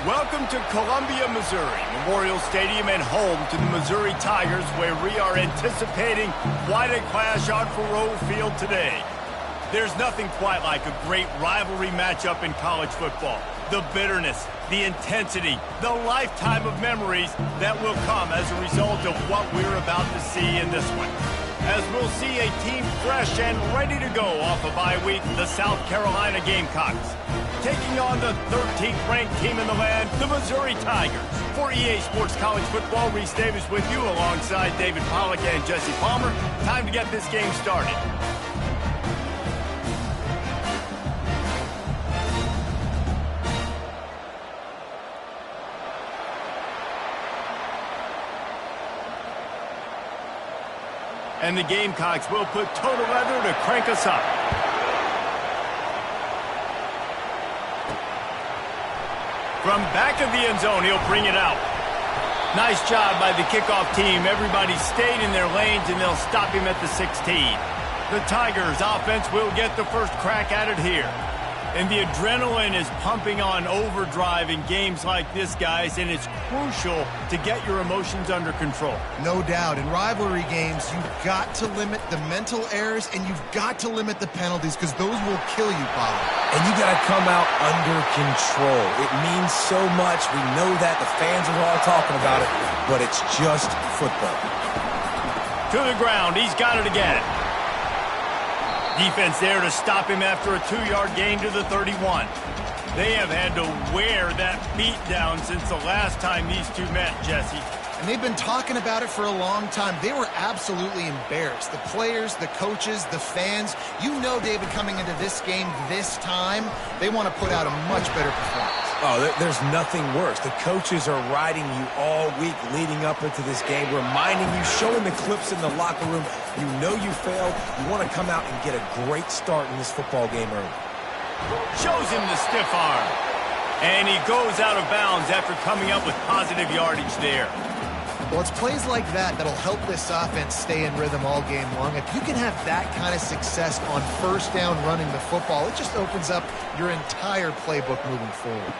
Welcome to Columbia, Missouri, Memorial Stadium and home to the Missouri Tigers, where we are anticipating quite a clash on Faurot Field today. There's nothing quite like a great rivalry matchup in college football. The bitterness, the intensity, the lifetime of memories that will come as a result of what we're about to see in this one. As we'll see a team fresh and ready to go off a bye week, the South Carolina Gamecocks, taking on the 13th ranked team in the land, the Missouri Tigers. For EA Sports College Football, Reese Davis with you alongside David Pollack and Jesse Palmer. Time to get this game started. And the Gamecocks will put total leather to crank us up. From back of the end zone, he'll bring it out. Nice job by the kickoff team. Everybody stayed in their lanes, and they'll stop him at the 16. The Tigers' offense will get the first crack at it here. And the adrenaline is pumping on overdrive in games like this, guys, and it's crucial to get your emotions under control. No doubt. In rivalry games, you've got to limit the mental errors, and you've got to limit the penalties, because those will kill you, Paulo. And you got to come out under control. It means so much. We know that. The fans are all talking about it, but it's just football. To the ground. He's got it again. Defense there to stop him after a 2-yard gain to the 31. They have had to wear that beat down since the last time these two met, Jesse. And they've been talking about it for a long time. They were absolutely embarrassed. The players, the coaches, the fans. You know, David, coming into this game this time, they want to put out a much better performance. Oh, there's nothing worse. The coaches are riding you all week leading up into this game, reminding you, showing the clips in the locker room. You know you failed. You want to come out and get a great start in this football game early. Shows him the stiff arm. And he goes out of bounds after coming up with positive yardage there. Well, it's plays like that that'll help this offense stay in rhythm all game long. If you can have that kind of success on first down running the football, it just opens up your entire playbook moving forward.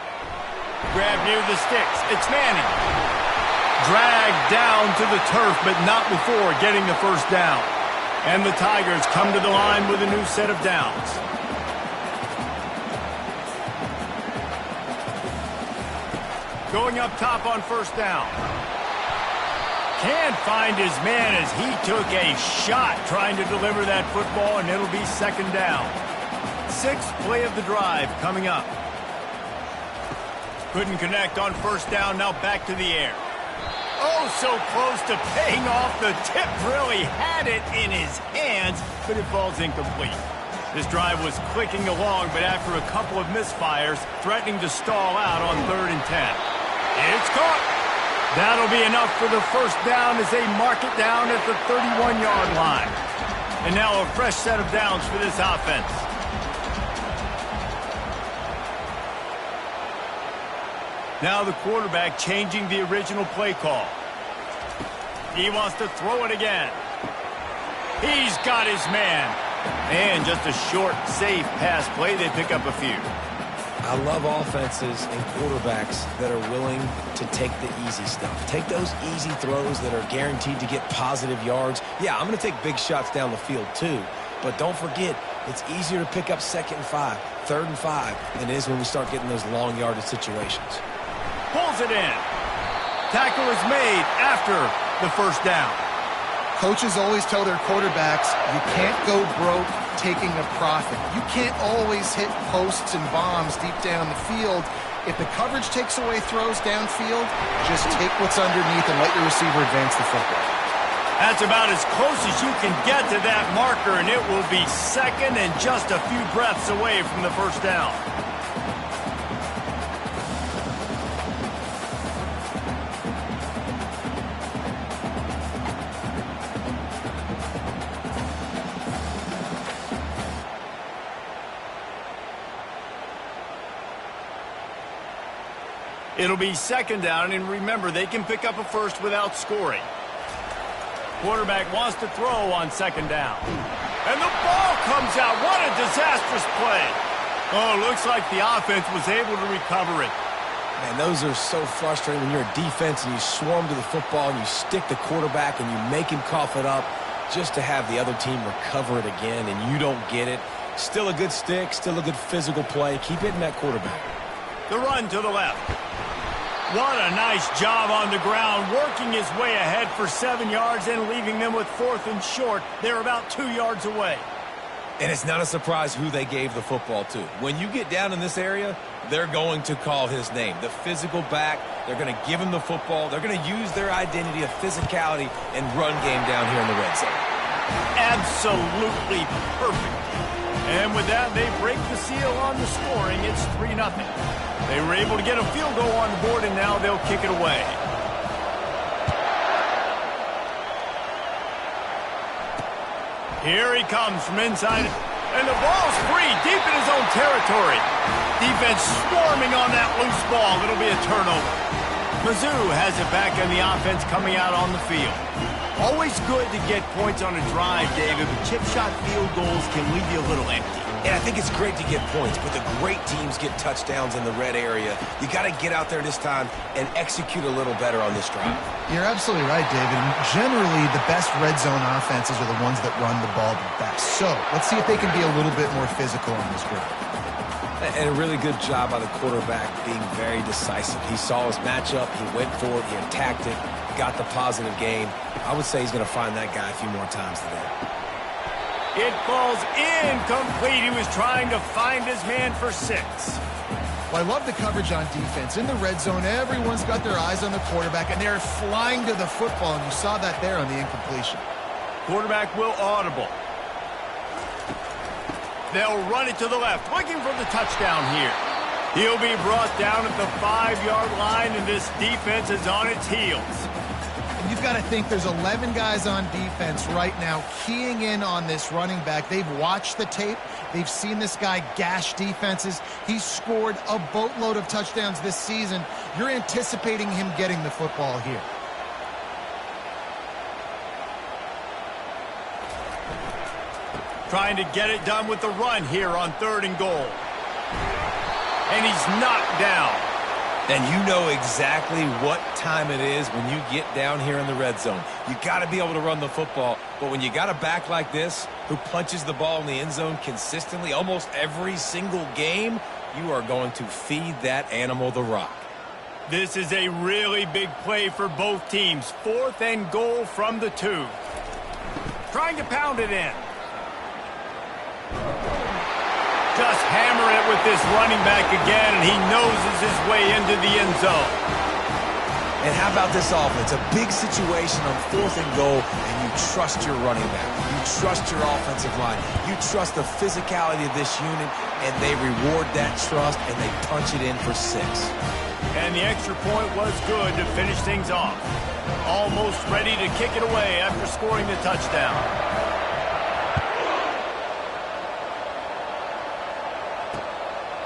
Grab near the sticks. It's Manning. Dragged down to the turf, but not before getting the first down. And the Tigers come to the line with a new set of downs. Going up top on first down. Can't find his man as he took a shot trying to deliver that football, and it'll be second down. 6th play of the drive coming up. Couldn't connect on first down, now back to the air. Oh, so close to paying off. The tip really had it in his hands, but it falls incomplete. This drive was clicking along, but after a couple of misfires, threatening to stall out on 3rd and 10. It's caught. That'll be enough for the first down as they mark it down at the 31-yard line. And now a fresh set of downs for this offense. Now the quarterback changing the original play call. He wants to throw it again. He's got his man. And just a short, safe pass play. They pick up a few. I love offenses and quarterbacks that are willing to take the easy stuff. Take those easy throws that are guaranteed to get positive yards. Yeah, I'm going to take big shots down the field too. But don't forget, it's easier to pick up 2nd and 5, 3rd and 5 than it is when we start getting those long yardage situations. Pulls it in. Tackle is made after the first down. Coaches always tell their quarterbacks, you can't go broke taking a profit. You can't always hit posts and bombs deep down the field. If the coverage takes away throws downfield, just take what's underneath and let your receiver advance the football. That's about as close as you can get to that marker, and it will be second and just a few breaths away from the first down. It'll be second down, and remember, they can pick up a first without scoring. Quarterback wants to throw on second down. And the ball comes out. What a disastrous play. Oh, looks like the offense was able to recover it. Man, those are so frustrating when you're a defense and you swarm to the football and you stick the quarterback and you make him cough it up just to have the other team recover it again and you don't get it. Still a good stick, still a good physical play. Keep hitting that quarterback. The run to the left. What a nice job on the ground, working his way ahead for 7 yards and leaving them with 4th and short. They're about 2 yards away. And it's not a surprise who they gave the football to. When you get down in this area, they're going to call his name. The physical back, they're going to give him the football. They're going to use their identity of physicality and run game down here in the red zone. Absolutely perfect. And with that, they break the seal on the scoring. It's 3-0. They were able to get a field goal on the board, and now they'll kick it away. Here he comes from inside, and the ball's free deep in his own territory. Defense swarming on that loose ball. It'll be a turnover. Mizzou has it back in the offense coming out on the field. Always good to get points on a drive, David, but chip shot field goals can leave you a little empty. And I think it's great to get points, but the great teams get touchdowns in the red area. You got to get out there this time and execute a little better on this drive. You're absolutely right, David. Generally, the best red zone offenses are the ones that run the ball the best. So let's see if they can be a little bit more physical on this drive. And a really good job by the quarterback being very decisive. He saw his matchup, he went for it, he attacked it, got the positive gain. I would say he's going to find that guy a few more times today. It falls incomplete. He was trying to find his man for 6. Well, I love the coverage on defense. In the red zone, everyone's got their eyes on the quarterback, and they're flying to the football, and you saw that there on the incompletion. Quarterback will audible. They'll run it to the left, looking for the touchdown here. He'll be brought down at the 5-yard line, and this defense is on its heels. You've got to think there's 11 guys on defense right now keying in on this running back. They've watched the tape. They've seen this guy gash defenses. He's scored a boatload of touchdowns this season. You're anticipating him getting the football here. Trying to get it done with the run here on 3rd and goal. And he's knocked down. And you know exactly what time it is when you get down here in the red zone. You got to be able to run the football, but when you got a back like this who punches the ball in the end zone consistently almost every single game, you are going to feed that animal the rock. This is a really big play for both teams. 4th and goal from the 2. Trying to pound it in. Just hammer it with this running back again, and he noses his way into the end zone. And how about this offense? A big situation on 4th and goal, and you trust your running back. You trust your offensive line. You trust the physicality of this unit, and they reward that trust, and they punch it in for 6. And the extra point was good to finish things off. Almost ready to kick it away after scoring the touchdown.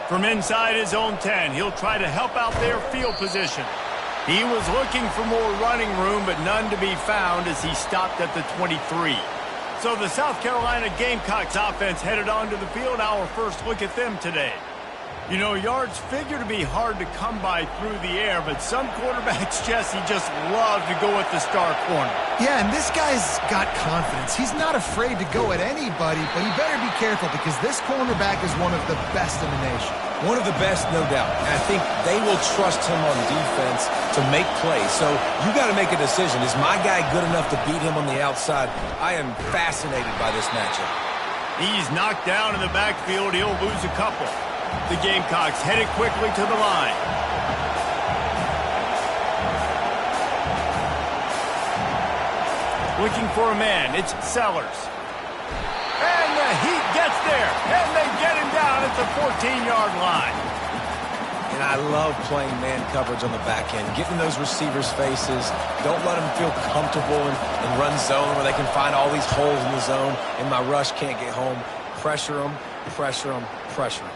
From inside his own 10, he'll try to help out their field position. He was looking for more running room, but none to be found as he stopped at the 23. So the South Carolina Gamecocks offense headed onto the field. Our first look at them today. You know, yards figure to be hard to come by through the air, but some quarterbacks, Jesse, just love to go at the star corner. Yeah, and this guy's got confidence. He's not afraid to go at anybody, but he better be careful because this cornerback is one of the best in the nation. One of the best, no doubt. And I think they will trust him on defense to make plays. So you got to make a decision. Is my guy good enough to beat him on the outside? I am fascinated by this matchup. He's knocked down in the backfield. He'll lose a couple. The Gamecocks headed quickly to the line. Looking for a man. It's Sellers. And the Heat gets there. And they get him down at the 14-yard line. And I love playing man coverage on the back end, getting those receivers' faces. Don't let them feel comfortable in run zone where they can find all these holes in the zone and my rush can't get home. Pressure them, pressure them, pressure them.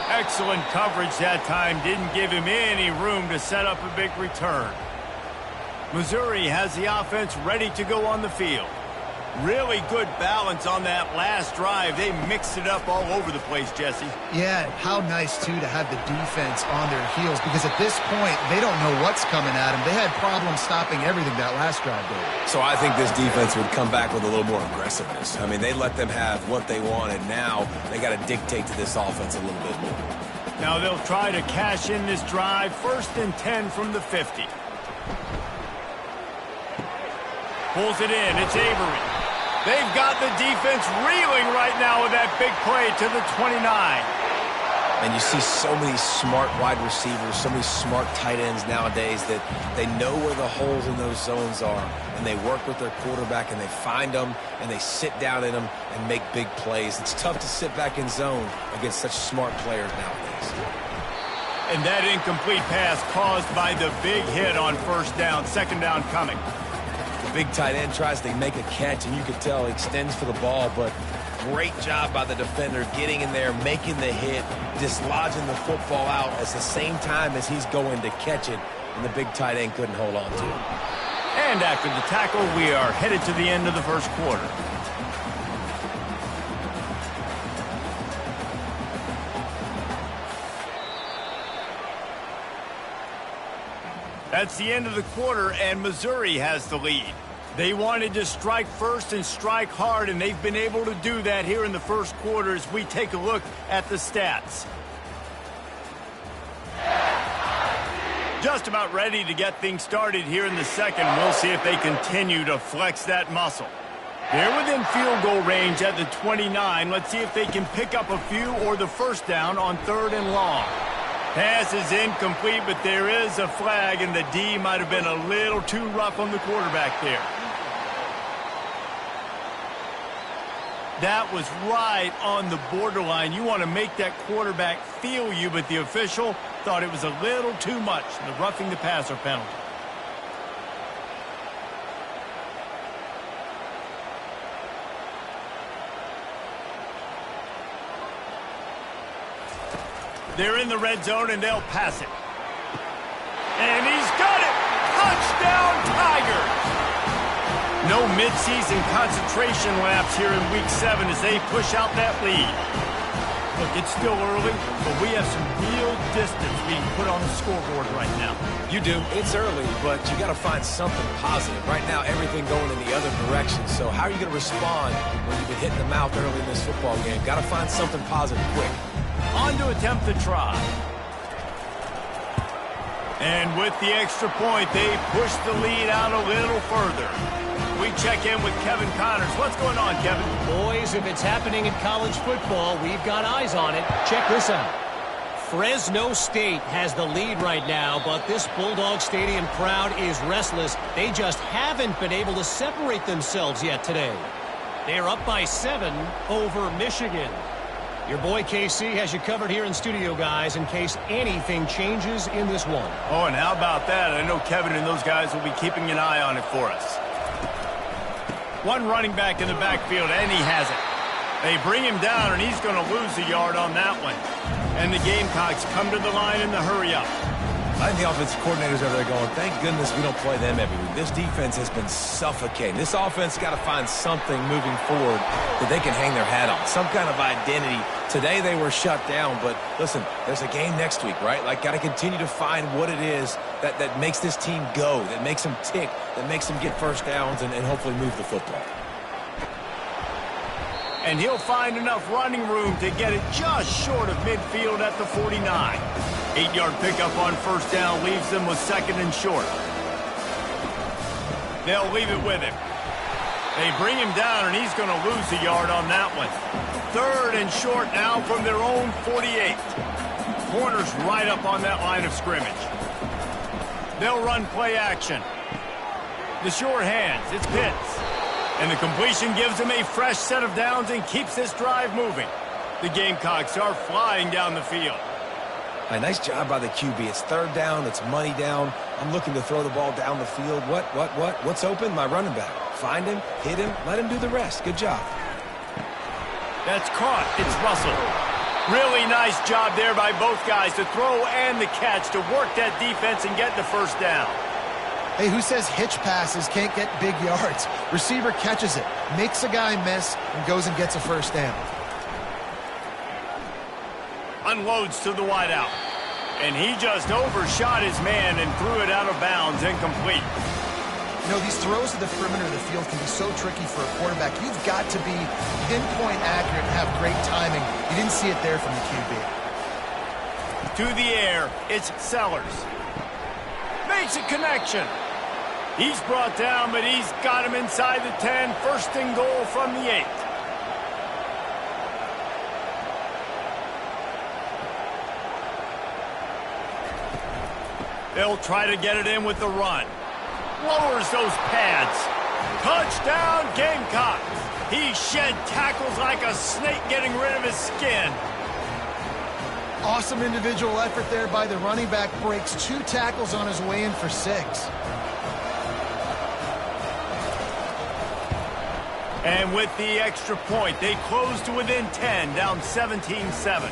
Excellent coverage that time. Didn't give him any room to set up a big return. Missouri has the offense ready to go on the field. Really good balance on that last drive. They mixed it up all over the place, Jesse. Yeah, how nice, too, to have the defense on their heels, because at this point, they don't know what's coming at them. They had problems stopping everything that last drive did. So I think this defense would come back with a little more aggressiveness. I mean, they let them have what they wanted. Now they got to dictate to this offense a little bit more. Now they'll try to cash in this drive. 1st and 10 from the 50. Pulls it in. It's Avery. They've got the defense reeling right now with that big play to the 29. And you see so many smart wide receivers, so many smart tight ends nowadays that they know where the holes in those zones are, and they work with their quarterback, and they find them, and they sit down in them and make big plays. It's tough to sit back in zone against such smart players nowadays. And that incomplete pass caused by the big hit on 1st down, 2nd down coming. Big tight end tries to make a catch, and you can tell he extends for the ball, but great job by the defender getting in there, making the hit, dislodging the football out at the same time as he's going to catch it, and the big tight end couldn't hold on to it. And after the tackle, we are headed to the end of the 1st quarter. That's the end of the quarter, and Missouri has the lead. They wanted to strike first and strike hard, and they've been able to do that here in the 1st quarter as we take a look at the stats. Just about ready to get things started here in the 2nd. We'll see if they continue to flex that muscle. They're within field goal range at the 29. Let's see if they can pick up a few or the 1st down on 3rd and long. Pass is incomplete, but there is a flag, and the D might have been a little too rough on the quarterback there. That was right on the borderline. You want to make that quarterback feel you, but the official thought it was a little too much, the roughing the passer penalty. They're in the red zone, and they'll pass it. And he's got it! Touchdown, Tigers! No midseason concentration laps here in Week 7 as they push out that lead. Look, it's still early, but we have some real distance being put on the scoreboard right now. You do. It's early, but you got to find something positive. Right now, everything going in the other direction. So how are you going to respond when you've been hitting the mouth early in this football game? Got to find something positive quick. On to attempt the try. And with the extra point, they push the lead out a little further. We check in with Kevin Connors. What's going on, Kevin? Boys, if it's happening in college football, we've got eyes on it. Check this out. Fresno State has the lead right now, but this Bulldog Stadium crowd is restless. They just haven't been able to separate themselves yet today. They're up by 7 over Michigan. Your boy KC has you covered here in studio, guys, in case anything changes in this one. Oh, and how about that? I know Kevin and those guys will be keeping an eye on it for us. One running back in the backfield, and he has it. They bring him down, and he's going to lose a yard on that one. And the Gamecocks come to the line in the hurry-up. I think the offensive coordinators over there going, thank goodness we don't play them every week. This defense has been suffocating. This offense got to find something moving forward that they can hang their hat on, some kind of identity. Today they were shut down, but listen, there's a game next week, right? Like, got to continue to find what it is that makes this team go, that makes them tick, that makes them get 1st downs and hopefully move the football. And he'll find enough running room to get it just short of midfield at the 49. 8-yard pickup on 1st down leaves them with 2nd and short. They'll leave it with him. They bring him down, and he's going to lose a yard on that one. 3rd and short now from their own 48. Corners right up on that line of scrimmage. They'll run play action. The short hands, it's Pitts. And the completion gives them a fresh set of downs and keeps this drive moving. The Gamecocks are flying down the field. A nice job by the QB. It's 3rd down. It's money down. I'm looking to throw the ball down the field. What's open? My running back. Find him, hit him, let him do the rest. Good job. That's caught. It's Russell. Really nice job there by both guys to throw and the catch to work that defense and get the 1st down. Hey, who says hitch passes can't get big yards? Receiver catches it, makes a guy miss, and goes and gets a first down. Unloads to the wideout. And he just overshot his man and threw it out of bounds, incomplete. You know, these throws to the perimeter of the field can be so tricky for a quarterback. You've got to be pinpoint accurate and have great timing. You didn't see it there from the QB. To the air, it's Sellers. Makes a connection. He's brought down, but he's got him inside the 10. First and goal from the 8. They'll try to get it in with the run. Lowers those pads. Touchdown, Gamecocks. He shed tackles like a snake getting rid of his skin. Awesome individual effort there by the running back. Breaks 2 tackles on his way in for 6. And with the extra point, they close to within 10, down 17-7.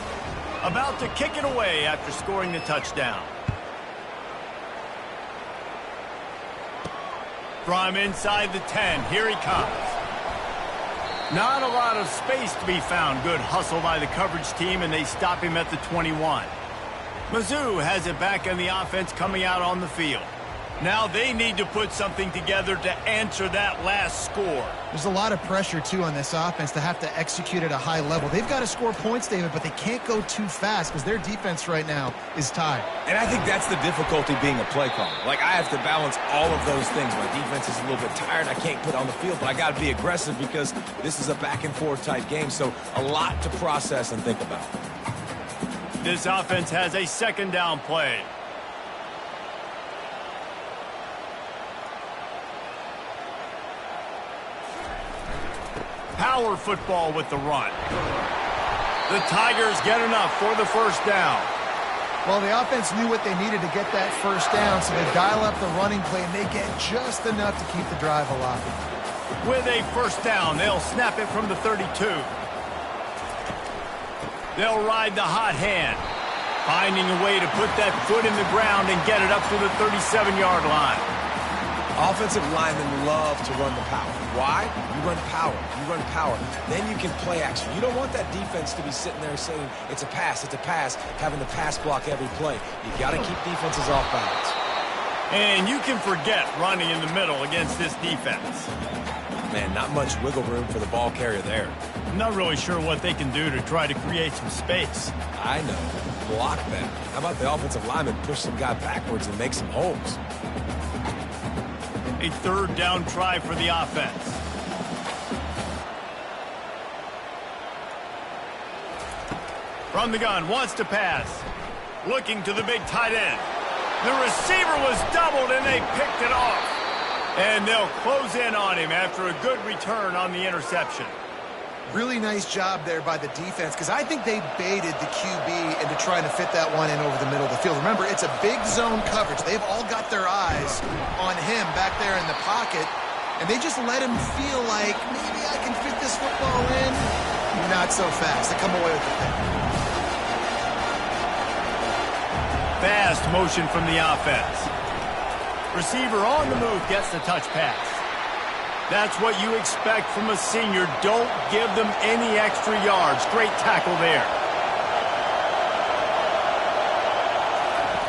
About to kick it away after scoring the touchdown. From inside the 10, here he comes. Not a lot of space to be found. Good hustle by the coverage team, and they stop him at the 21. Mizzou has it back on the offense coming out on the field. Now they need to put something together to answer that last score. There's a lot of pressure, too, on this offense to have to execute at a high level. They've got to score points, David, but they can't go too fast because their defense right now is tired. And I think that's the difficulty being a play caller. Like, I have to balance all of those things. My defense is a little bit tired. I can't put on the field, but I got to be aggressive because this is a back-and-forth type game, so a lot to process and think about. This offense has a second down play. Power football with the run. The Tigers get enough for the first down. Well, the offense knew what they needed to get that first down, so they dial up the running play, and they get just enough to keep the drive alive. With a first down, they'll snap it from the 32. They'll ride the hot hand, finding a way to put that foot in the ground and get it up to the 37-yard line. Offensive linemen love to run the power. Why? You run power. You run power. Then you can play action. You don't want that defense to be sitting there saying, it's a pass, having to pass block every play. You got to keep defenses off balance. And you can forget running in the middle against this defense. Man, not much wiggle room for the ball carrier there. I'm not really sure what they can do to try to create some space. I know. Block that. How about the offensive lineman push some guy backwards and make some holes? A third down try for the offense. From the gun, wants to pass. Looking to the big tight end. The receiver was doubled and they picked it off. And they'll close in on him after a good return on the interception. Really nice job there by the defense because I think they baited the QB into trying to fit that one in over the middle of the field. Remember, it's a big zone coverage. They've all got their eyes on him back there in the pocket, and they just let him feel like maybe I can fit this football in. Not so fast. They come away with the pick. Fast motion from the offense. Receiver on the move gets the touch pass. That's what you expect from a senior. Don't give them any extra yards. Great tackle there.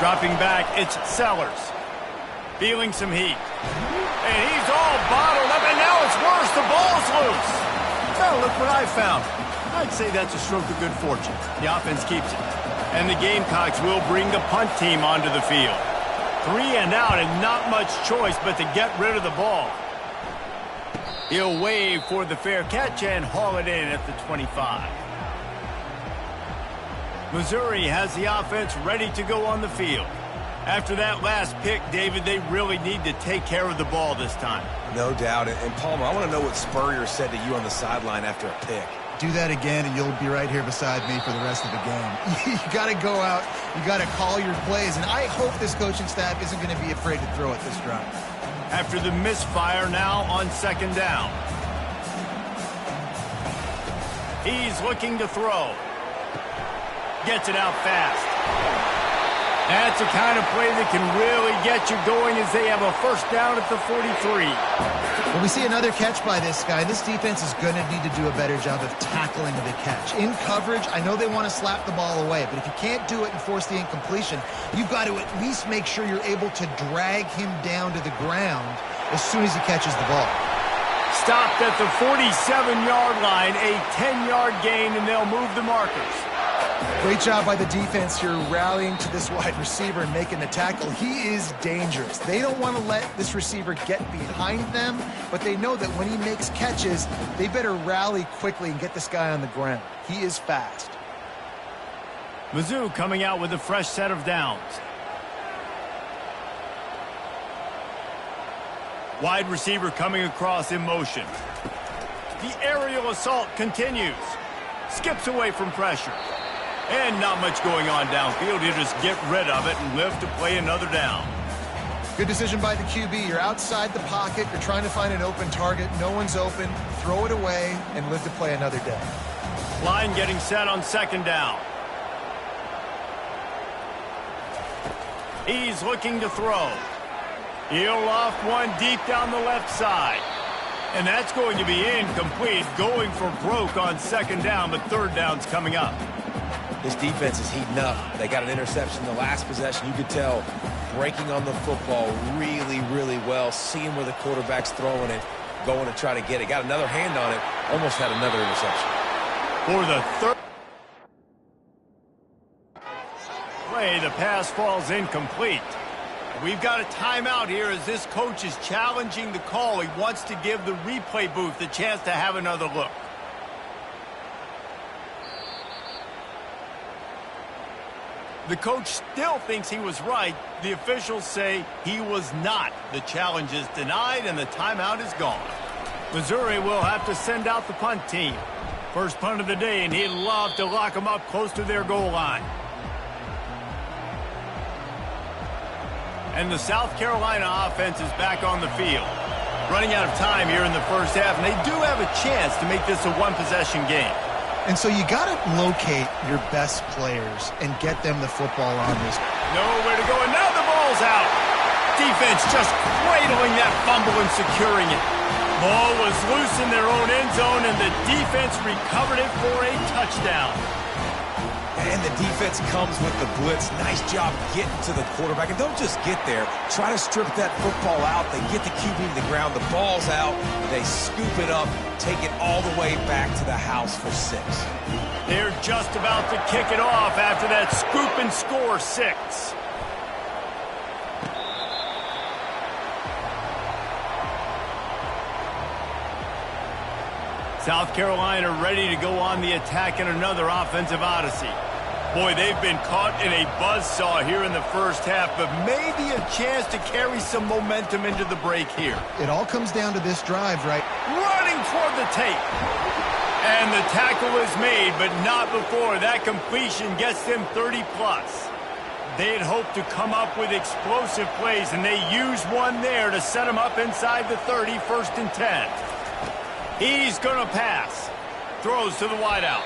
Dropping back, it's Sellers. Feeling some heat. And he's all bottled up, and now it's worse. The ball's loose. Oh, look what I found. I'd say that's a stroke of good fortune. The offense keeps it. And the Gamecocks will bring the punt team onto the field. 3 and out, and not much choice but to get rid of the ball. He'll wave for the fair catch and haul it in at the 25. Missouri has the offense ready to go on the field. After that last pick, David, they really need to take care of the ball this time. No doubt. And Palmer, I want to know what Spurrier said to you on the sideline after a pick. Do that again, and you'll be right here beside me for the rest of the game. You got to go out. You got to call your plays, and I hope this coaching staff isn't going to be afraid to throw it this drive. After the misfire, now on second down. He's looking to throw. Gets it out fast. That's the kind of play that can really get you going as they have a first down at the 43. Well, we see another catch by this guy. This defense is going to need to do a better job of tackling the catch. In coverage, I know they want to slap the ball away, but if you can't do it and force the incompletion, you've got to at least make sure you're able to drag him down to the ground as soon as he catches the ball. Stopped at the 47-yard line, a 10-yard gain, and they'll move the markers. Great job by the defense here rallying to this wide receiver and making the tackle. He is dangerous. They don't want to let this receiver get behind them, but they know that when he makes catches, they better rally quickly and get this guy on the ground. He is fast. Mizzou coming out with a fresh set of downs. Wide receiver coming across in motion. The aerial assault continues. Skips away from pressure. And not much going on downfield. He'll just get rid of it and live to play another down. Good decision by the QB. You're outside the pocket. You're trying to find an open target. No one's open. Throw it away and live to play another day. Line getting set on second down. He's looking to throw. He'll loft one deep down the left side. And that's going to be incomplete. Going for broke on second down, but third down's coming up. This defense is heating up. They got an interception in the last possession. You could tell breaking on the football really, really well, seeing where the quarterback's throwing it, going to try to get it. Got another hand on it, almost had another interception. For the third play, the pass falls incomplete. We've got a timeout here as this coach is challenging the call. He wants to give the replay booth the chance to have another look. The coach still thinks he was right. The officials say he was not. The challenge is denied and the timeout is gone. Missouri will have to send out the punt team. First punt of the day, and he'd love to lock them up close to their goal line. And the South Carolina offense is back on the field. Running out of time here in the first half, and they do have a chance to make this a one-possession game. And so you got to locate your best players and get them the football on this. Nowhere to go, and now the ball's out. Defense just cradling that fumble and securing it. Ball was loose in their own end zone, and the defense recovered it for a touchdown. And the defense comes with the blitz. Nice job getting to the quarterback. And don't just get there. Try to strip that football out. They get the QB to the ground. The ball's out. They scoop it up, take it all the way back to the house for 6. They're just about to kick it off after that scoop and score 6. South Carolina ready to go on the attack in another offensive odyssey. Boy, they've been caught in a buzzsaw here in the first half, but maybe a chance to carry some momentum into the break here. It all comes down to this drive, right? Running toward the tape. And the tackle is made, but not before. That completion gets them 30-plus. They'd hoped to come up with explosive plays, and they used one there to set them up inside the 30, 1st and 10. He's going to pass. Throws to the wideout.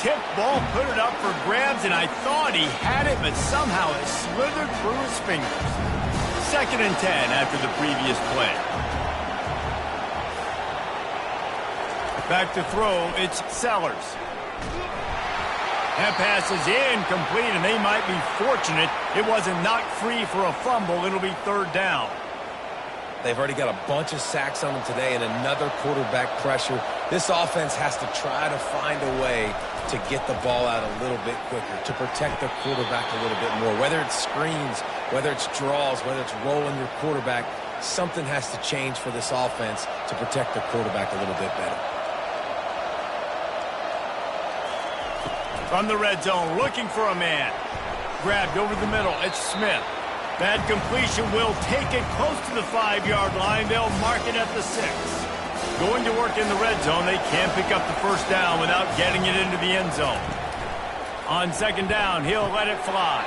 Tip ball, put it up for grabs, and I thought he had it, but somehow it slithered through his fingers. 2nd and 10 after the previous play. Back to throw, it's Sellers. That pass is incomplete, and they might be fortunate it wasn't knocked free for a fumble. It'll be 3rd down. They've already got a bunch of sacks on them today and another quarterback pressure. This offense has to try to find a way to get the ball out a little bit quicker, to protect the quarterback a little bit more. Whether it's screens, whether it's draws, whether it's rolling your quarterback, something has to change for this offense to protect the quarterback a little bit better. From the red zone, looking for a man. Grabbed over the middle, it's Smith. That completion will take it close to the 5-yard line. They'll mark it at the 6. Going to work in the red zone. They can't pick up the first down without getting it into the end zone. On 2nd down, he'll let it fly.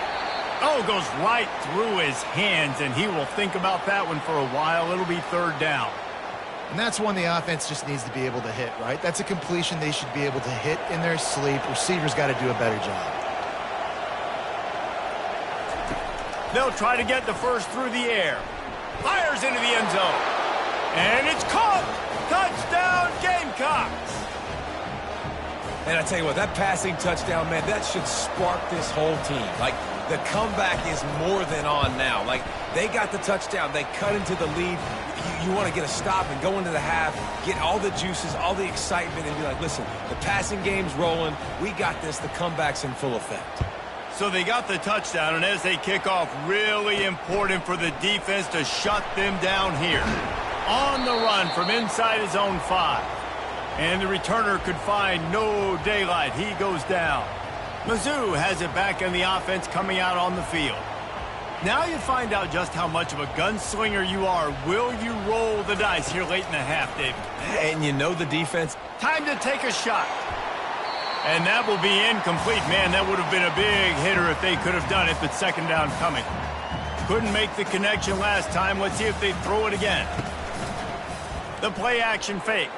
Oh, goes right through his hands, and he will think about that one for a while. It'll be 3rd down. And that's one the offense just needs to be able to hit, right? That's a completion they should be able to hit in their sleep. Receivers got to do a better job. They'll try to get the first through the air. Fires into the end zone. And it's caught. Touchdown, Gamecocks. And I tell you what, that passing touchdown, man, that should spark this whole team. Like, the comeback is more than on now. Like, they got the touchdown. They cut into the lead. You want to get a stop and go into the half, get all the juices, all the excitement, and be like, listen, the passing game's rolling. We got this. The comeback's in full effect. So they got the touchdown, and as they kick off, really important for the defense to shut them down here. On the run from inside his own 5. And the returner could find no daylight. He goes down. Mizzou has it back in the offense coming out on the field. Now you find out just how much of a gunslinger you are. Will you roll the dice here late in the half, David? And you know the defense. Time to take a shot. And that will be incomplete. Man, that would have been a big hitter if they could have done it, but second down coming. Couldn't make the connection last time. Let's see if they throw it again. The play action fake.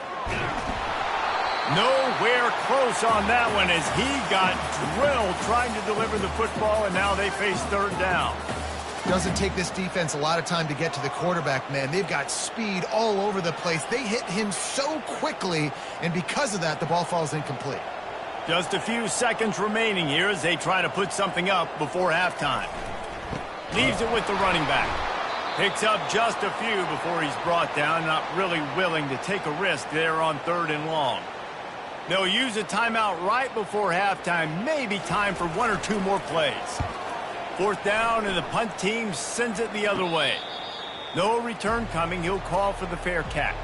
Nowhere close on that one as he got drilled trying to deliver the football, and now they face third down. Doesn't take this defense a lot of time to get to the quarterback, man. They've got speed all over the place. They hit him so quickly, and because of that, the ball falls incomplete. Just a few seconds remaining here as they try to put something up before halftime. Leaves it with the running back. Picks up just a few before he's brought down, not really willing to take a risk there on 3rd and long. They'll use a timeout right before halftime, maybe time for 1 or 2 more plays. 4th down, and the punt team sends it the other way. No return coming. He'll call for the fair catch.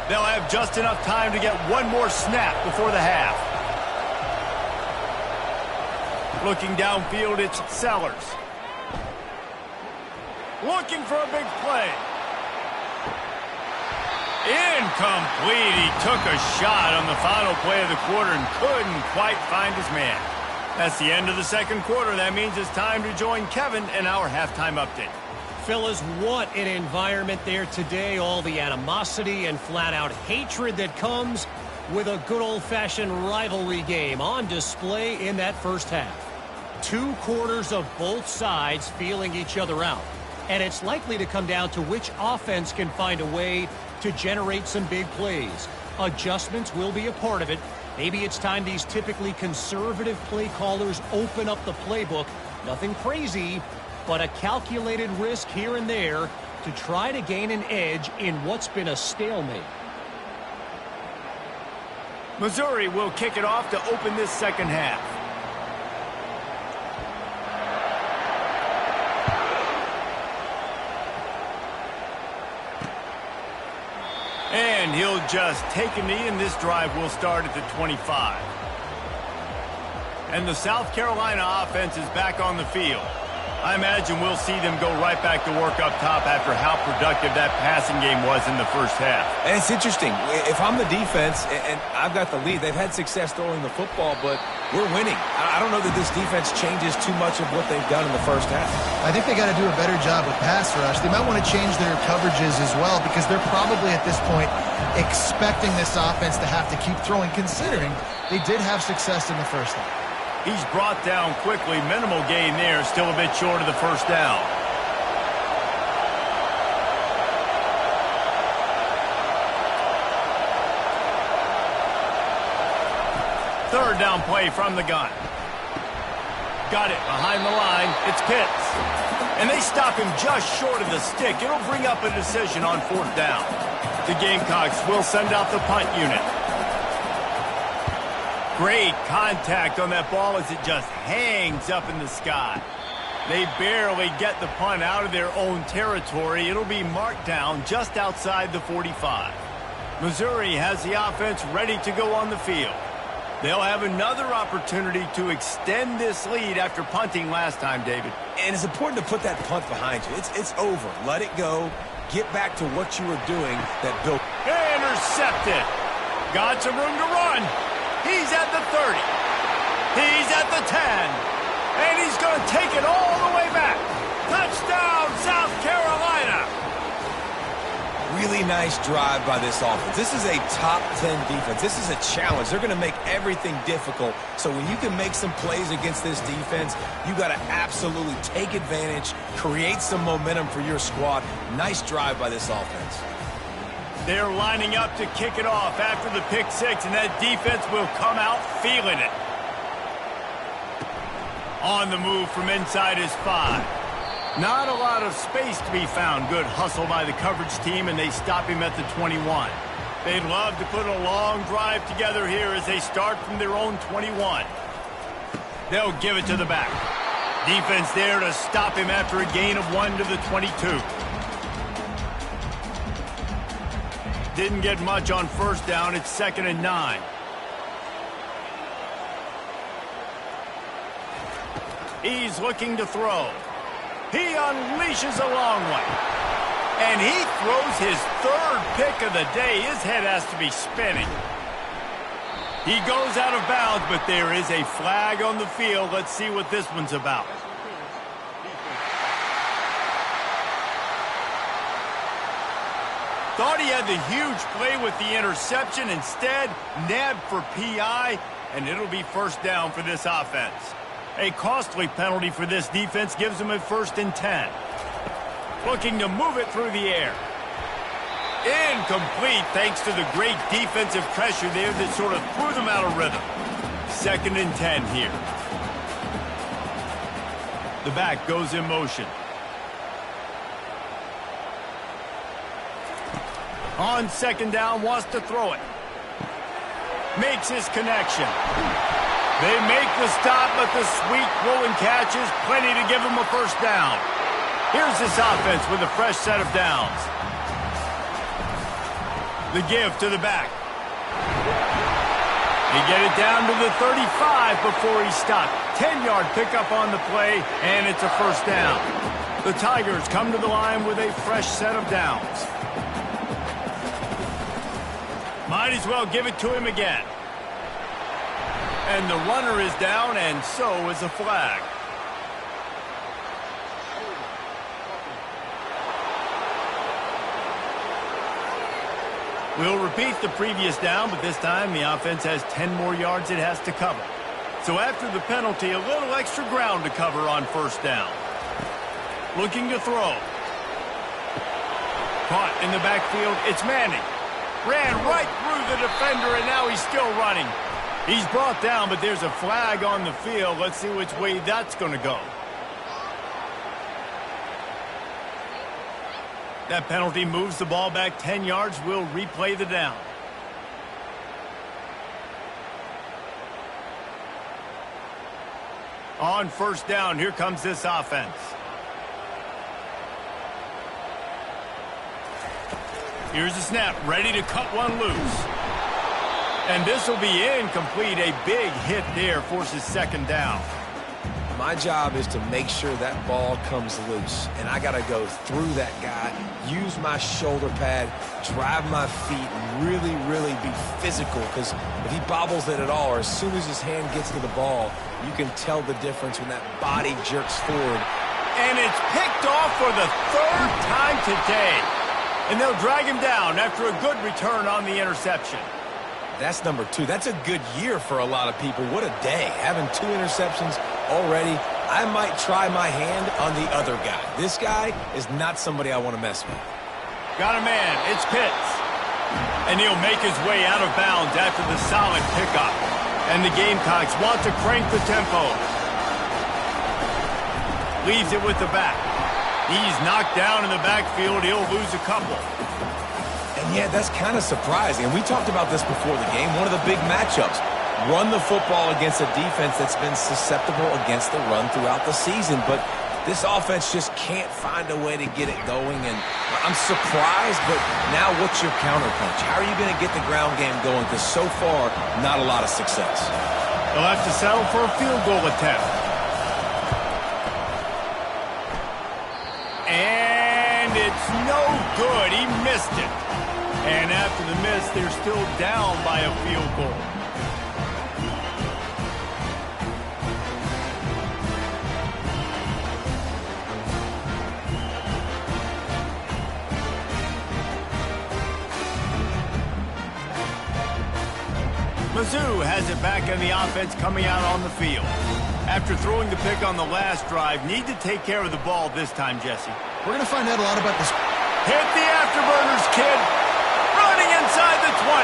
They'll have just enough time to get one more snap before the half. Looking downfield, it's Sellers. Looking for a big play. Incomplete. He took a shot on the final play of the quarter and couldn't quite find his man. That's the end of the second quarter. That means it's time to join Kevin in our halftime update. Fellas, what an environment there today. All the animosity and flat-out hatred that comes with a good old-fashioned rivalry game on display in that first half. 2 quarters of both sides feeling each other out. And it's likely to come down to which offense can find a way to generate some big plays. Adjustments will be a part of it. Maybe it's time these typically conservative play callers open up the playbook. Nothing crazy, but a calculated risk here and there to try to gain an edge in what's been a stalemate. Missouri will kick it off to open this second half. And he'll just take a knee, and this drive will start at the 25. And the South Carolina offense is back on the field. I imagine we'll see them go right back to work up top after how productive that passing game was in the first half. And it's interesting. If I'm the defense and I've got the lead, they've had success throwing the football, but we're winning. I don't know that this defense changes too much of what they've done in the first half. I think they got to do a better job with pass rush. They might want to change their coverages as well because they're probably at this point expecting this offense to have to keep throwing, considering they did have success in the first half. He's brought down quickly. Minimal gain there. Still a bit short of the first down. Third down play from the gun. Got it behind the line. It's Pitts. And they stop him just short of the stick. It'll bring up a decision on 4th down. The Gamecocks will send out the punt unit. Great contact on that ball as it just hangs up in the sky. They barely get the punt out of their own territory. It'll be marked down just outside the 45. Missouri has the offense ready to go on the field. They'll have another opportunity to extend this lead after punting last time, David. And it's important to put that punt behind you. It's over. Let it go. Get back to what you were doing that built. Intercepted. Got some room to run. He's at the 30. He's at the 10. And he's going to take it all the way back. Touchdown, South Carolina. really nice drive by this offense. This is a top 10 defense. This is a challenge. They're going to make everything difficult. So when you can make some plays against this defense, you got to absolutely take advantage, create some momentum for your squad. Nice drive by this offense. They're lining up to kick it off after the pick six, and that defense will come out feeling it. On the move from inside his 5. Not a lot of space to be found. Good hustle by the coverage team, and they stop him at the 21. They'd love to put a long drive together here as they start from their own 21. They'll give it to the back. Defense there to stop him after a gain of 1 to the 22. Didn't get much on first down. It's 2nd and 9. He's looking to throw. He unleashes a long one. And he throws his 3rd pick of the day. His head has to be spinning. He goes out of bounds, but there is a flag on the field. Let's see what this one's about. Thought he had the huge play with the interception. Instead, nabbed for PI, and it'll be first down for this offense. A costly penalty for this defense gives them a 1st and 10. Looking to move it through the air. Incomplete thanks to the great defensive pressure there that sort of threw them out of rhythm. 2nd and 10 here. The back goes in motion. On 2nd down, wants to throw it. Makes his connection. They make the stop, but the sweet rolling catch is plenty to give him a first down. Here's this offense with a fresh set of downs. The give to the back. They get it down to the 35 before he stopped. 10-yard pickup on the play, and it's a first down. The Tigers come to the line with a fresh set of downs. Might as well give it to him again. And the runner is down, and so is a flag. We'll repeat the previous down, but this time the offense has 10 more yards it has to cover. So after the penalty, a little extra ground to cover on first down. Looking to throw. Caught in the backfield, it's Manning. Ran right through the defender, and now he's still running. He's brought down, but there's a flag on the field. Let's see which way that's going to go. That penalty moves the ball back 10 yards. We'll replay the down. On first down, here comes this offense. Here's the snap, ready to cut one loose. And this will be incomplete. A big hit there forces 2nd down. My job is to make sure that ball comes loose. And I got to go through that guy, use my shoulder pad, drive my feet, and really, really be physical. Because if he bobbles it at all, or as soon as his hand gets to the ball, you can tell the difference when that body jerks forward. And it's picked off for the 3rd time today. And they'll drag him down after a good return on the interception. That's number 2. That's a good year for a lot of people. What a day. Having 2 interceptions already. I might try my hand on the other guy. This guy is not somebody I want to mess with. Got a man. It's Pitts. And he'll make his way out of bounds after the solid pickup. And the Gamecocks want to crank the tempo. Leaves it with the back. He's knocked down in the backfield. He'll lose a couple. And yeah, that's kind of surprising. And we talked about this before the game. One of the big matchups. Run the football against a defense that's been susceptible against the run throughout the season. But this offense just can't find a way to get it going. And I'm surprised, but now what's your counterpunch? How are you going to get the ground game going? Because so far, not a lot of success. They'll have to settle for a field goal attempt. And it's no good. He missed it. And after the miss, they're still down by a field goal. Mizzou has it back on the offense coming out on the field. After throwing the pick on the last drive, need to take care of the ball this time, Jesse. We're going to find out a lot about this. Hit the afterburners, kid. Running inside the 20.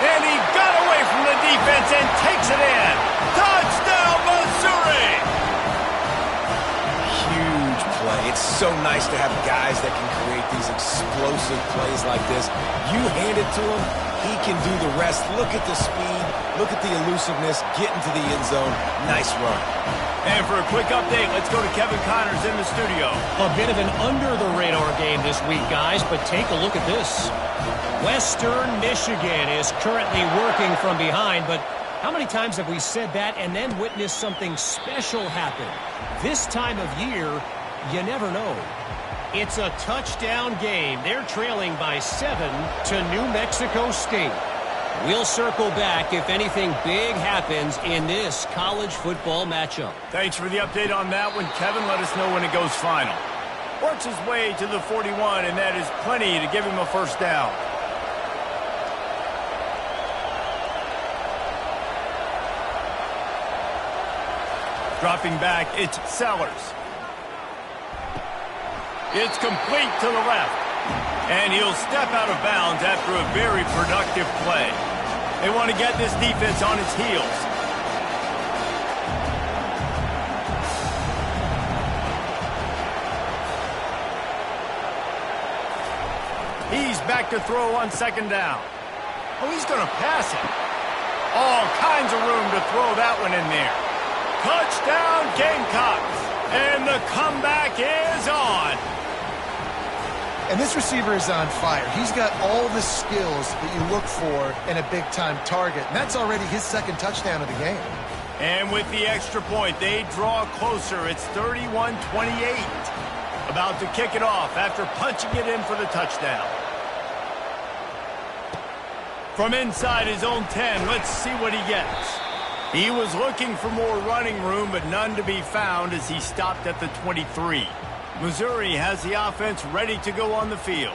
And he got away from the defense and takes it in. Touchdown, Missouri! Huge play. It's so nice to have guys that can create these explosive plays like this. You hand it to him, he can do the rest. Look at the speed. Look at the elusiveness. Get into the end zone. Nice run. And for a quick update, let's go to Kevin Connors in the studio. A bit of an under-the-radar game this week, guys, but take a look at this. Western Michigan is currently working from behind, but how many times have we said that and then witnessed something special happen? This time of year, you never know. It's a touchdown game. They're trailing by 7 to New Mexico State. We'll circle back if anything big happens in this college football matchup. Thanks for the update on that one, Kevin. Let us know when it goes final. Works his way to the 41, and that is plenty to give him a first down. Dropping back, it's Sellers. It's complete to the left. And he'll step out of bounds after a very productive play. They want to get this defense on its heels. He's back to throw on second down. Oh, he's going to pass it. All kinds of room to throw that one in there. Touchdown, Gamecocks. And the comeback is on. And this receiver is on fire. He's got all the skills that you look for in a big-time target. And that's already his second touchdown of the game. And with the extra point, they draw closer. It's 31-28. About to kick it off after punching it in for the touchdown. From inside his own 10, let's see what he gets. He was looking for more running room, but none to be found as he stopped at the 23. Missouri has the offense ready to go on the field.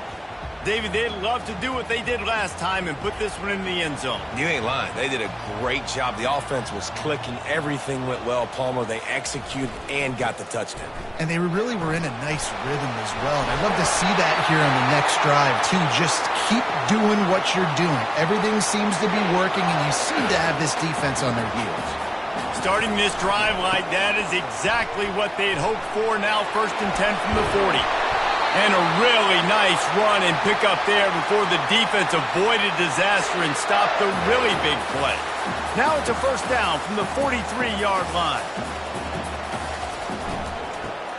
David, they'd love to do what they did last time and put this one in the end zone. You ain't lying. They did a great job. The offense was clicking. Everything went well, Palmer. They executed and got the touchdown. And they really were in a nice rhythm as well. And I'd love to see that here on the next drive, too. Just keep doing what you're doing. Everything seems to be working, and you seem to have this defense on their heels. Starting this drive like that is exactly what they'd hoped for. Now 1st and 10 from the 40. And a really nice run and pick up there before the defense avoided disaster and stopped the really big play. Now it's a first down from the 43-yard line.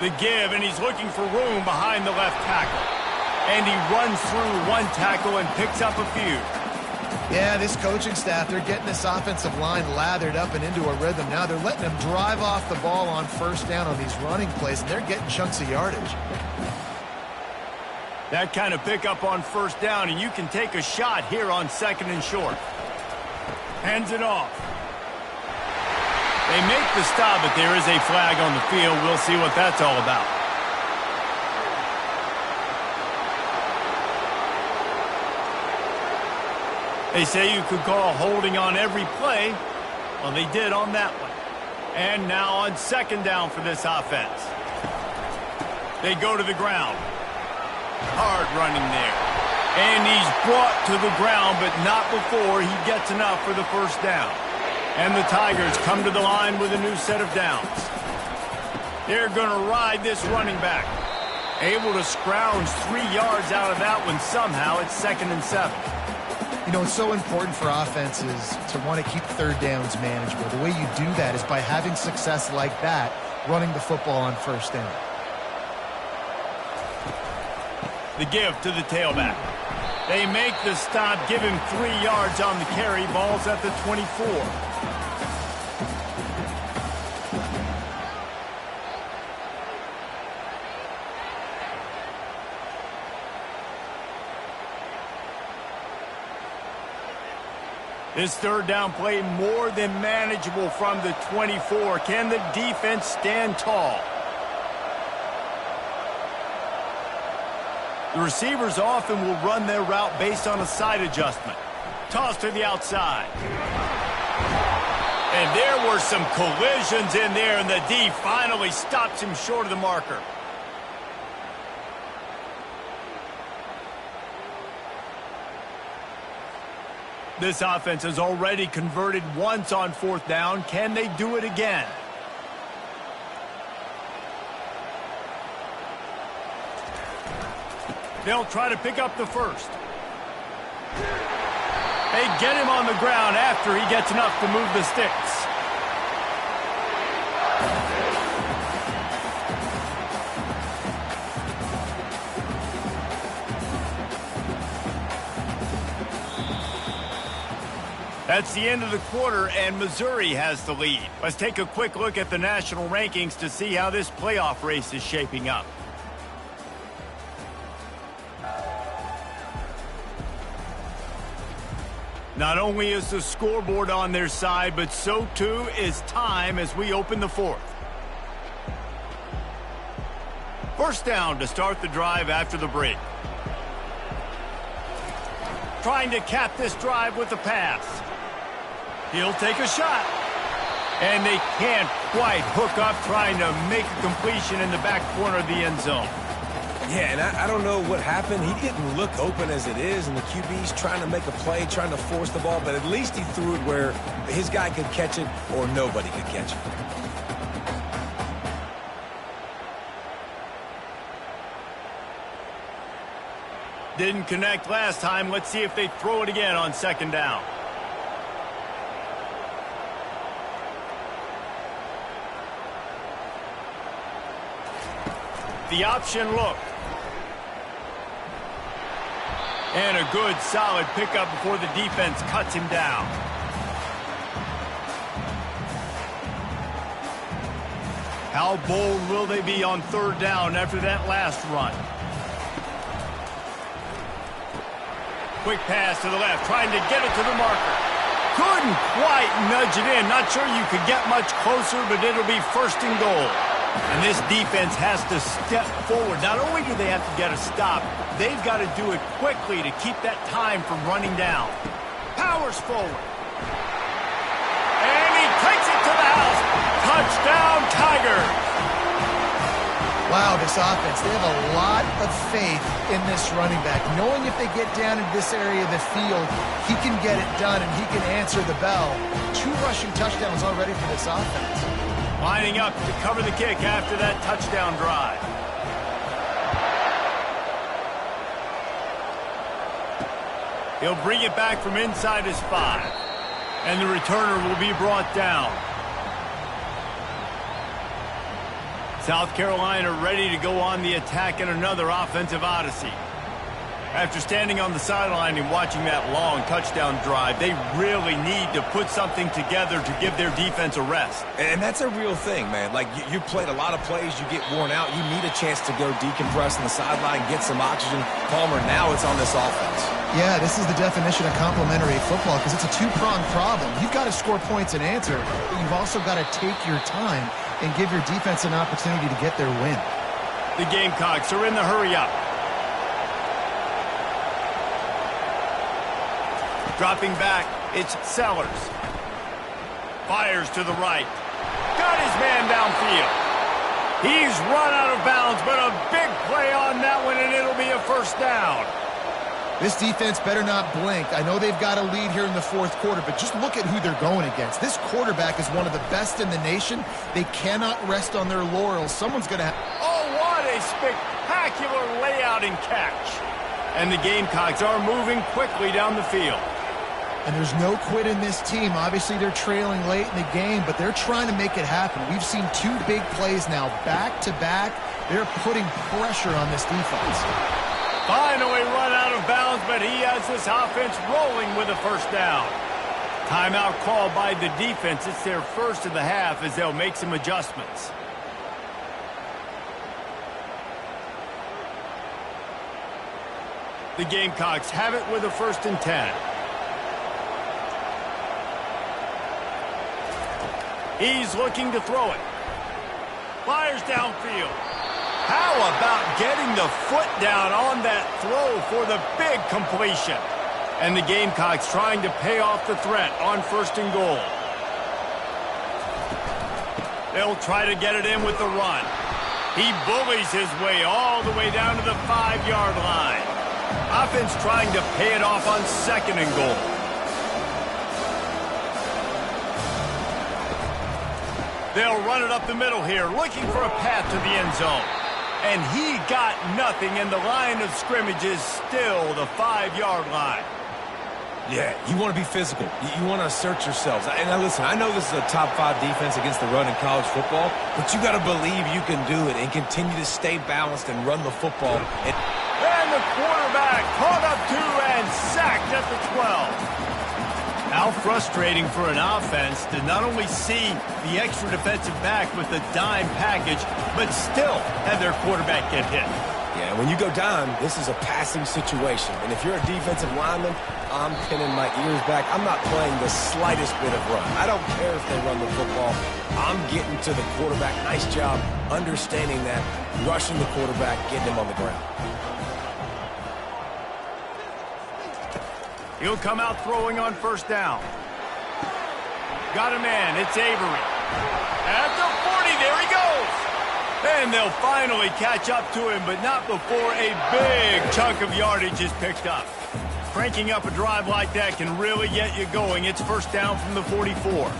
The give, and he's looking for room behind the left tackle. And he runs through one tackle and picks up a few. Yeah, this coaching staff, they're getting this offensive line lathered up and into a rhythm. Now they're letting them drive off the ball on first down on these running plays, and they're getting chunks of yardage. That kind of pickup on first down, and you can take a shot here on 2nd and short. Hands it off. They make the stop, but there is a flag on the field. We'll see what that's all about. They say you could call holding on every play. Well, they did on that one. And now on 2nd down for this offense. They go to the ground. Hard running there. And he's brought to the ground, but not before he gets enough for the first down. And the Tigers come to the line with a new set of downs. They're going to ride this running back. Able to scrounge 3 yards out of that one somehow. It's 2nd and 7. You know, it's so important for offenses to want to keep third downs manageable. The way you do that is by having success like that, running the football on first down. The give to the tailback. They make the stop, give him 3 yards on the carry. Ball's at the 24. This 3rd down play more than manageable from the 24. Can the defense stand tall? The receivers often will run their route based on a side adjustment. Toss to the outside. And there were some collisions in there, and the D finally stops him short of the marker. This offense has already converted once on 4th down. Can they do it again? They'll try to pick up the first. They get him on the ground after he gets enough to move the sticks. That's the end of the quarter, and Missouri has the lead. Let's take a quick look at the national rankings to see how this playoff race is shaping up. Not only is the scoreboard on their side, but so too is time as we open the 4th. First down to start the drive after the break. Trying to cap this drive with a pass. He'll take a shot. And they can't quite hook up, trying to make a completion in the back corner of the end zone. Yeah, and I don't know what happened. He didn't look open as it is, and the QB's trying to make a play, trying to force the ball, but at least he threw it where his guy could catch it or nobody could catch it. Didn't connect last time. Let's see if they throw it again on 2nd down. The option look. And a good, solid pickup before the defense cuts him down. How bold will they be on 3rd down after that last run? Quick pass to the left, trying to get it to the marker. Couldn't quite nudge it in. Not sure you could get much closer, but it'll be 1st and goal. And this defense has to step forward. Not only do they have to get a stop, they've got to do it quickly to keep that time from running down. Powers forward. And he takes it to the house. Touchdown, Tigers. Wow, this offense, they have a lot of faith in this running back. Knowing if they get down into this area of the field, he can get it done and he can answer the bell. 2 rushing touchdowns already for this offense. Lining up to cover the kick after that touchdown drive. He'll bring it back from inside his 5. And the returner will be brought down. South Carolina ready to go on the attack in another offensive odyssey. After standing on the sideline and watching that long touchdown drive, they really need to put something together to give their defense a rest. And that's a real thing, man. Like, you played a lot of plays, you get worn out, you need a chance to go decompress on the sideline, get some oxygen. Palmer, now it's on this offense. Yeah, this is the definition of complementary football because it's a 2-pronged problem. You've got to score points and answer, but you've also got to take your time and give your defense an opportunity to get their win. The Gamecocks are in the hurry-up. Dropping back, it's Sellers. Fires to the right. Got his man downfield. He's run out of bounds, but a big play on that one, and it'll be a 1st down. This defense better not blink. I know they've got a lead here in the 4th quarter, but just look at who they're going against. This quarterback is one of the best in the nation. They cannot rest on their laurels. Someone's going to have... Oh, what a spectacular layout and catch. And the Gamecocks are moving quickly down the field. And there's no quit in this team. Obviously, they're trailing late in the game, but they're trying to make it happen. We've seen 2 big plays now, back-to-back. They're putting pressure on this defense. Finally run out of bounds, but he has this offense rolling with a 1st down. Timeout called by the defense. It's their 1st of the half as they'll make some adjustments. The Gamecocks have it with a 1st and 10. He's looking to throw it. Fires downfield. How about getting the foot down on that throw for the big completion? And the Gamecocks trying to pay off the threat on 1st and goal. They'll try to get it in with the run. He bullies his way all the way down to the 5-yard line. Offense trying to pay it off on 2nd and goal. They'll run it up the middle here, looking for a path to the end zone. And he got nothing, and the line of scrimmage is still the 5-yard line. Yeah, you want to be physical. You want to assert yourselves. And now listen, I know this is a top 5 defense against the run in college football, but you got to believe you can do it and continue to stay balanced and run the football. And the quarterback caught up to and sacked at the 12. How frustrating for an offense to not only see the extra defensive back with the dime package, but still have their quarterback get hit. Yeah, when you go down, this is a passing situation. And if you're a defensive lineman, I'm pinning my ears back. I'm not playing the slightest bit of run. I don't care if they run the football. I'm getting to the quarterback. Nice job understanding that, rushing the quarterback, getting him on the ground. He'll come out throwing on 1st down. Got a man. It's Avery. At the 40, there he goes. And they'll finally catch up to him, but not before a big chunk of yardage is picked up. Cranking up a drive like that can really get you going. It's 1st down from the 44.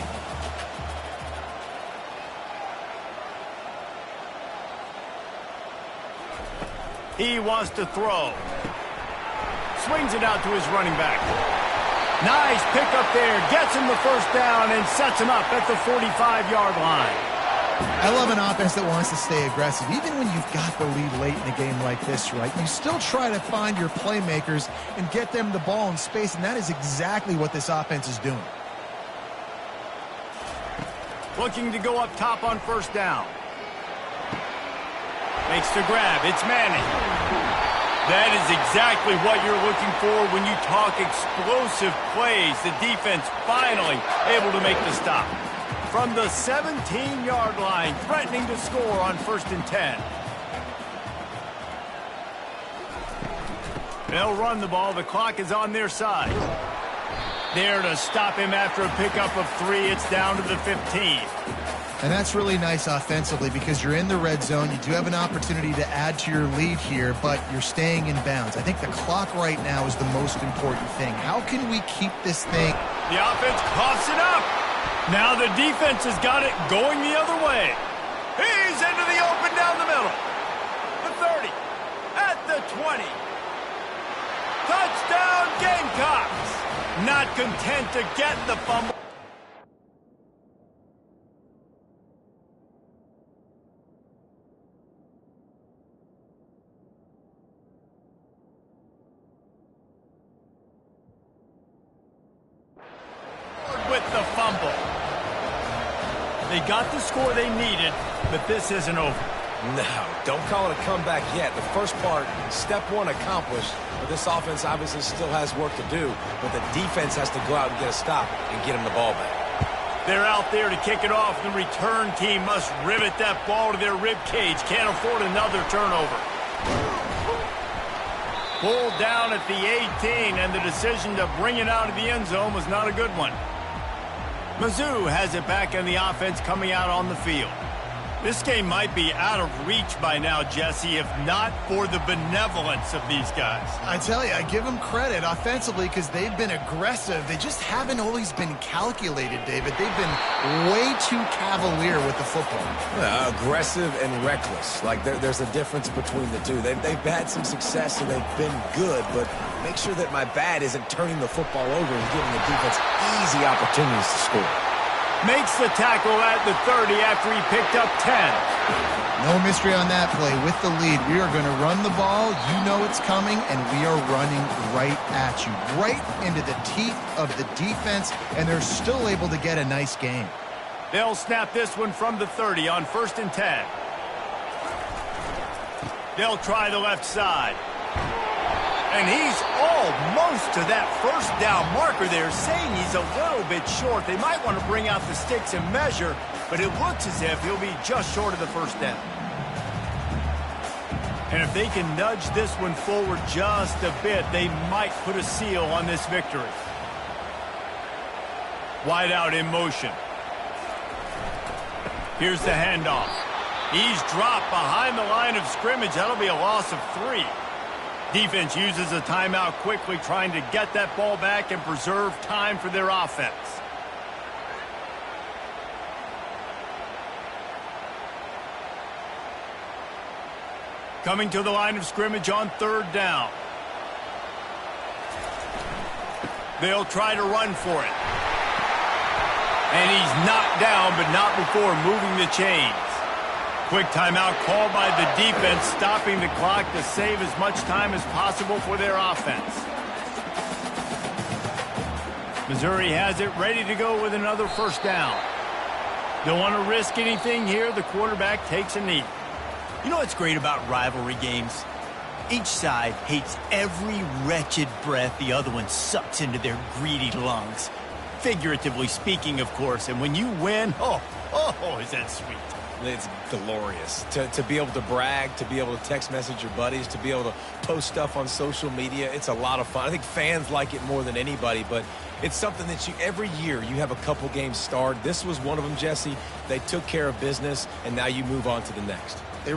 He wants to throw. Swings it out to his running back. Nice pickup there. Gets him the 1st down and sets him up at the 45-yard line. I love an offense that wants to stay aggressive. Even when you've got the lead late in a game like this, right, you still try to find your playmakers and get them the ball in space, and that is exactly what this offense is doing. Looking to go up top on 1st down. Makes the grab. It's Manning. That is exactly what you're looking for when you talk explosive plays. The defense finally able to make the stop. From the 17-yard line, threatening to score on 1st and 10. They'll run the ball. The clock is on their side. There to stop him after a pickup of 3. It's down to the 15. And that's really nice offensively because you're in the red zone. You do have an opportunity to add to your lead here, but you're staying in bounds. I think the clock right now is the most important thing. How can we keep this thing? The offense coughs it up. Now the defense has got it going the other way. He's into the open down the middle. The 30. At the 20. Touchdown Gamecocks. Not content to get the fumble. With the fumble. They got the score they needed, but this isn't over. No, don't call it a comeback yet. The first part, step 1 accomplished, but this offense obviously still has work to do, but the defense has to go out and get a stop and get him the ball back. They're out there to kick it off. The return team must rivet that ball to their rib cage. Can't afford another turnover. Pulled down at the 18, and the decision to bring it out of the end zone was not a good one. Mizzou has it back on the offense coming out on the field. This game might be out of reach by now, Jesse, if not for the benevolence of these guys. I tell you, I give them credit offensively because they've been aggressive. They just haven't always been calculated, David. They've been way too cavalier with the football. Aggressive and reckless. Like there's a difference between the two. They've had some success and they've been good, but make sure that my bad isn't turning the football over and giving the defense easy opportunities to score. Makes the tackle at the 30 after he picked up 10. No mystery on that play. With the lead, we are going to run the ball. You know it's coming, and we are running right at you, right into the teeth of the defense, and they're still able to get a nice game. They'll snap this one from the 30 on 1st and 10. They'll try the left side. And he's almost to that 1st down marker there, saying he's a little bit short. They might want to bring out the sticks and measure, but it looks as if he'll be just short of the 1st down. And if they can nudge this one forward just a bit, they might put a seal on this victory. Wide out in motion. Here's the handoff. He's dropped behind the line of scrimmage. That'll be a loss of 3. Defense uses a timeout quickly, trying to get that ball back and preserve time for their offense. Coming to the line of scrimmage on 3rd down. They'll try to run for it. And he's knocked down, but not before moving the chains. Quick timeout called by the defense, stopping the clock to save as much time as possible for their offense. Missouri has it ready to go with another 1st down. Don't want to risk anything here. The quarterback takes a knee. You know what's great about rivalry games? Each side hates every wretched breath the other one sucks into their greedy lungs. Figuratively speaking, of course. And when you win, oh, is that sweet. It's glorious to be able to brag, to be able to text message your buddies, to be able to post stuff on social media. It's a lot of fun. I think fans like it more than anybody, but it's something that every year you have a couple games starred. This was one of them, Jesse. They took care of business, and now you move on to the next.